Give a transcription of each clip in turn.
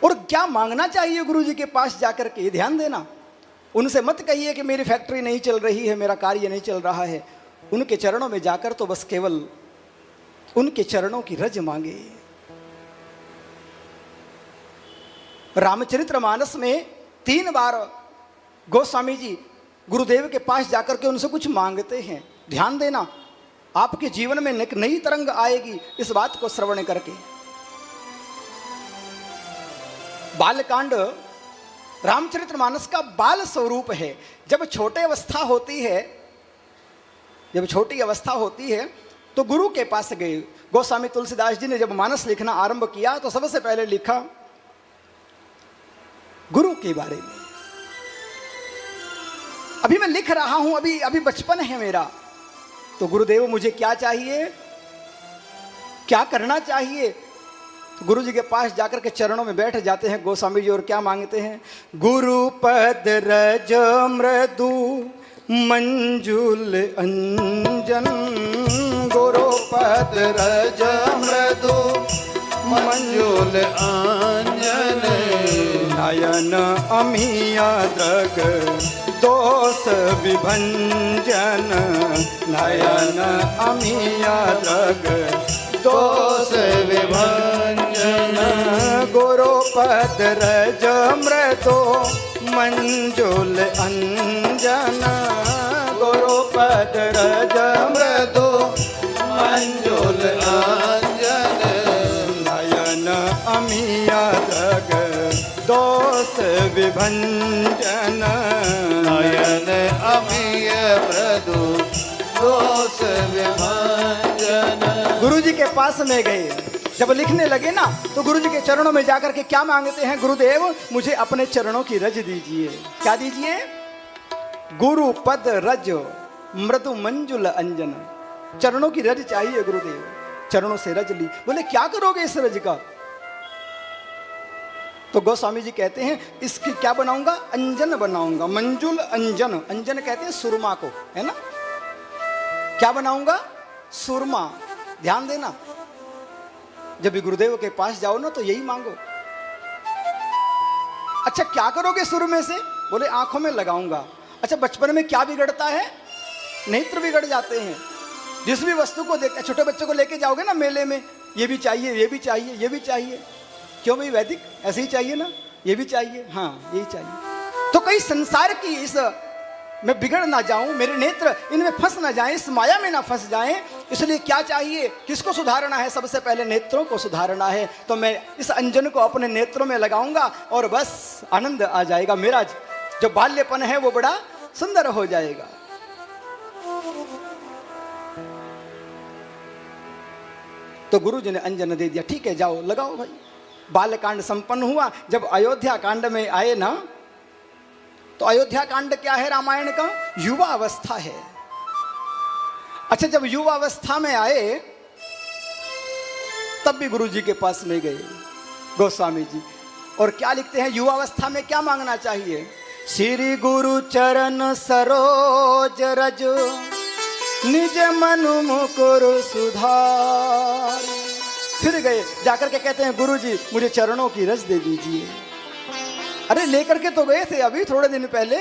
और क्या मांगना चाहिए गुरु जी के पास जाकर के, ध्यान देना। उनसे मत कहिए कि मेरी फैक्ट्री नहीं चल रही है, मेरा कार्य नहीं चल रहा है। उनके चरणों में जाकर तो बस केवल उनके चरणों की रज मांगे। रामचरितमानस में 3 बार गोस्वामी जी गुरुदेव के पास जाकर के उनसे कुछ मांगते हैं। ध्यान देना, आपके जीवन में एक नई तरंग आएगी इस बात को श्रवण करके। बालकांड रामचरितमानस का बाल स्वरूप है। जब छोटी अवस्था होती है तो गुरु के पास गए। गोस्वामी तुलसीदास जी ने जब मानस लिखना आरंभ किया तो सबसे पहले लिखा गुरु के बारे में। अभी मैं लिख रहा हूं, अभी बचपन है मेरा, तो गुरुदेव मुझे क्या चाहिए, क्या करना चाहिए। तो गुरु जी के पास जाकर के चरणों में बैठ जाते हैं गोस्वामी जी और क्या मांगते हैं, गुरु पद रज मृदु मंजुल अंजन, गुरु पद रज मृदु मंजुल अंजन, नयन अमिया दृग दोष विभंजन, नयन अमिया दृग दोष विभंजन, गुरु पद रज मृदु मंजुल अंजन, गुरु पद रज मृदु मंजुल अंजन, नयन अमिया दृग दोष विभंजन, नयन अमिय मृदु दोष विभंजन। गुरु जी के पास में गए, जब लिखने लगे ना तो गुरु जी के चरणों में जाकर के क्या मांगते हैं, गुरुदेव मुझे अपने चरणों की रज दीजिए। क्या दीजिए, गुरु पद रज मृदु मंजुल अंजन, चरणों की रज चाहिए गुरुदेव। चरणों से रज ली। बोले क्या करोगे इस रज का, तो गोस्वामी जी कहते हैं इसकी क्या बनाऊंगा, अंजन बनाऊंगा, मंजुल अंजन। अंजन कहते हैं सुरमा को, है ना। क्या बनाऊंगा, सुरमा। ध्यान देना, जब भी गुरुदेव के पास जाओ ना तो यही मांगो। अच्छा क्या करोगे सुरमे से, बोले आंखों में लगाऊंगा। अच्छा बचपन में क्या बिगड़ता है, नेत्र बिगड़ जाते हैं। जिस भी वस्तु को देख, छोटे बच्चों को लेके जाओगे ना मेले में, ये भी चाहिए, ये भी चाहिए, ये भी चाहिए। क्यों भाई वैदिक, ऐसे ही चाहिए ना, ये भी चाहिए, हाँ यही चाहिए। तो कहीं संसार की इस मैं बिगड़ ना जाऊं, मेरे नेत्र इनमें फंस ना जाएं, इस माया में ना फंस जाएं, इसलिए क्या चाहिए, किसको सुधारना है, सबसे पहले नेत्रों को सुधारना है। तो मैं इस अंजन को अपने नेत्रों में लगाऊंगा और बस आनंद आ जाएगा, मेरा जो बाल्यपन है वो बड़ा सुंदर हो जाएगा। तो गुरु जी ने अंजन दे दिया, ठीक है जाओ लगाओ भाई। बालकांड संपन्न हुआ। जब अयोध्या कांड में आए ना, तो अयोध्या कांड क्या है रामायण का, युवा अवस्था है। अच्छा जब युवा अवस्था में आए तब भी गुरु जी के पास में गए गोस्वामी जी, और क्या लिखते हैं, युवा अवस्था में क्या मांगना चाहिए, श्री गुरु चरण सरोज रज निज मनु मुकुर सुधार। फिर गए, जाकर के कहते हैं गुरु जी मुझे चरणों की रज दे दीजिए। अरे लेकर के तो गए थे अभी थोड़े दिन पहले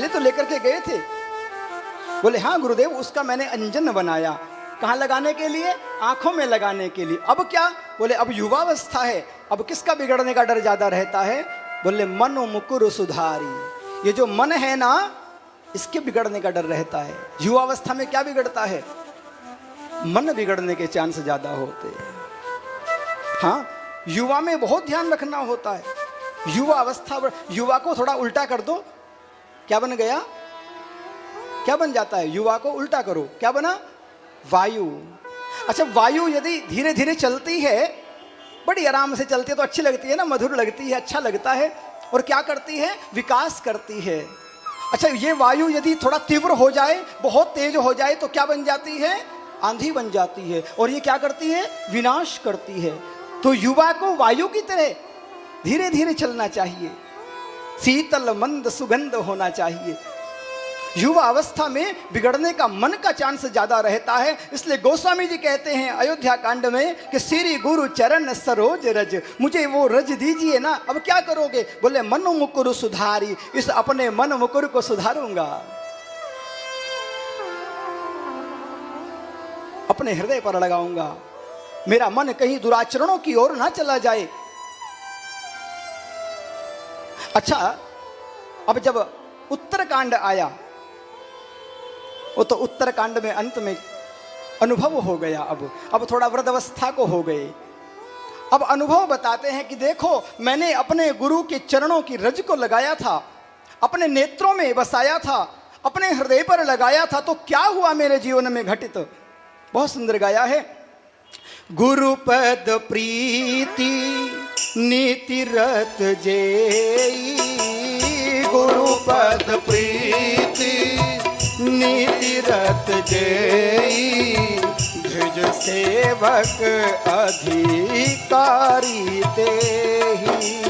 तो लेकर के गए थे। बोले हाँ गुरुदेव उसका मैंने अंजन बनाया। कहाँ लगाने के लिए, आंखों में लगाने के लिए। अब क्या, बोले अब युवावस्था है, अब किसका बिगड़ने का डर ज्यादा रहता है, बोले मनो मुकुर सुधारी। ये जो मन है ना, इसके बिगड़ने का डर रहता है। युवावस्था में क्या बिगड़ता है, मन बिगड़ने के चांस ज्यादा होते हैं। हाँ युवा में बहुत ध्यान रखना होता है। युवा अवस्था, युवा को थोड़ा उल्टा कर दो, क्या बन गया, क्या बन जाता है, युवा को उल्टा करो, क्या बना, वायु। अच्छा वायु यदि धीरे धीरे चलती है, बड़ी आराम से चलती है तो अच्छी लगती है ना, मधुर लगती है, अच्छा लगता है, और क्या करती है, विकास करती है। अच्छा ये वायु यदि थोड़ा तीव्र हो जाए, बहुत तेज हो जाए, तो क्या बन जाती है, आंधी बन जाती है, और ये क्या करती है, विनाश करती है। तो युवा को वायु की तरह धीरे धीरे चलना चाहिए, शीतल मंद सुगंध होना चाहिए। युवा अवस्था में बिगड़ने का मन का चांस ज्यादा रहता है। इसलिए गोस्वामी जी कहते हैं अयोध्या कांड में कि श्री गुरु चरण सरोज रज, मुझे वो रज दीजिए ना। अब क्या करोगे? बोले मन मुकुर सुधारी, इस अपने मन मुकुर को सुधारूंगा, अपने हृदय पर लगाऊंगा, मेरा मन कहीं दुराचरणों की ओर ना चला जाए। अच्छा, अब जब उत्तरकांड आया, वो तो उत्तरकांड में अंत में अनुभव हो गया। अब थोड़ा वृद्धावस्था को हो गए। अब अनुभव बताते हैं कि देखो, मैंने अपने गुरु के चरणों की रज को लगाया था, अपने नेत्रों में बसाया था, अपने हृदय पर लगाया था, तो क्या हुआ मेरे जीवन में घटित। बहुत सुंदर गाया है। गुरुपद प्रीति नीति रत जेई, गुरुपद प्रीति नीति रत जेई, ध्वज सेवक अधिकारी तेहि,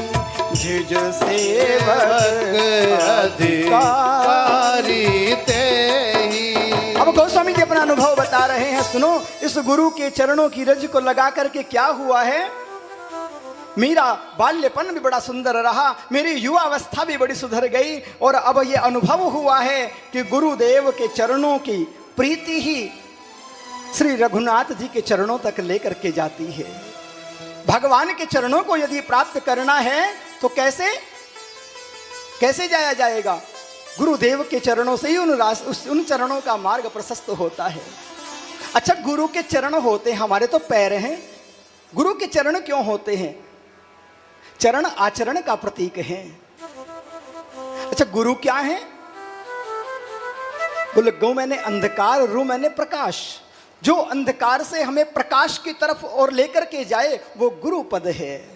ध्वज सेवक अधिकारी तेहि। अब गोस्वामी जी अपना अनुभव बता रहे हैं, सुनो। इस गुरु के चरणों की रज को लगा करके क्या हुआ है, मेरा बाल्यपन भी बड़ा सुंदर रहा, मेरी युवा अवस्था भी बड़ी सुधर गई, और अब यह अनुभव हुआ है कि गुरुदेव के चरणों की प्रीति ही श्री रघुनाथ जी के चरणों तक लेकर के जाती है। भगवान के चरणों को यदि प्राप्त करना है तो कैसे जाया जाएगा? गुरुदेव के चरणों से ही उन चरणों का मार्ग प्रशस्त होता है। अच्छा, गुरु के चरण होते हैं, हमारे तो पैर हैं, गुरु के चरण क्यों होते हैं? चरण आचरण का प्रतीक है। अच्छा, गुरु क्या है? बोले गौ मैंने अंधकार, रू मैंने प्रकाश। जो अंधकार से हमें प्रकाश की तरफ और लेकर के जाए वो गुरु पद है।